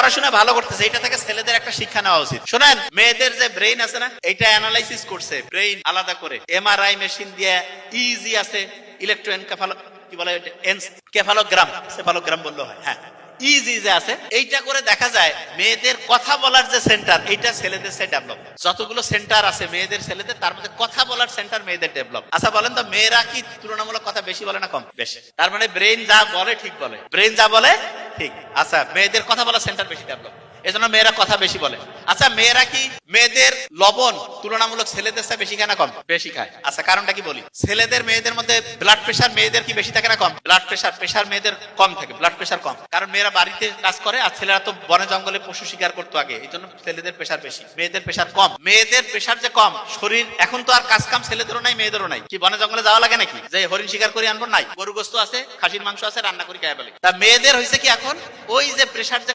পড়াশোনা ভালো করতেছে, এটা থেকে ছেলেদের একটা শিক্ষা নেওয়া উচিত। শোনেন, মেয়েদের যে ব্রেইন আছে না, এটা অ্যানালাইসিস করছে ব্রেইন আলাদা করে, এমআরআই মেশিন দিয়ে, ইজি আছে, ইলেকট্রোএনকেফালো কি বলে, এনকেফালোগ্রাম, সেফালোগ্রাম বললো হয়, হ্যাঁ, ইজি যে আছে, এইটা করে দেখা যায় মেয়েদের কথা বলার যে সেন্টার, এইটা ছেলেদের সে ডেভেলপ। যতগুলো সেন্টার আছে মেয়েদের ছেলেদের, তার মধ্যে কথা বলার সেন্টার মেয়েদের ডেভেলপ। আচ্ছা বলেন তো, মেয়েরা কি তুলনামূলক কথা বেশি বলে না কম? বেশি। তার মানে ব্রেইন যা বলে ঠিক বলে, ব্রেইন যা বলে ঠিক। আচ্ছা, মেয়েদের কথা বলার সেন্টার বেশি ডেভেলপ, এজন্য মেয়েরা কথা বেশি বলে। আচ্ছা, মেয়েরা কি, মেয়েদের লবণ তুলনামূলক ছেলেদের চেয়ে বেশি খায় না কম? বেশি খায়। আচ্ছা, কারণটা কি বলি? ছেলেদের মেয়েদের মধ্যে ব্লাড প্রেশার মেয়েদের কি বেশি থাকে না কম? ব্লাড প্রেশার মেয়েদের কম থাকে, ব্লাড প্রেশার কম, কারণ মেয়েরা বাড়িতে কাজ করে আর ছেলেরা তো বনে জঙ্গলে পশু শিকার করতো আগে, এই জন্য ছেলেদের প্রেশার বেশি, মেয়েদের প্রেশার কম। মেয়েদের প্রেশার যে কম, শরীর এখন তো আর কাজ কাম ছেলেদেরও নাই মেয়েদেরও নাই, কি বনে জঙ্গলে যাওয়া লাগে নাকি যে হরিণ শিকার করে আনবো? নাই, গরু গোস্ত আছে, খাসির মাংস আছে, রান্না করে খাওয়া বলে। তা মেয়েদের হয়েছে কি এখন, ওই যে প্রেশার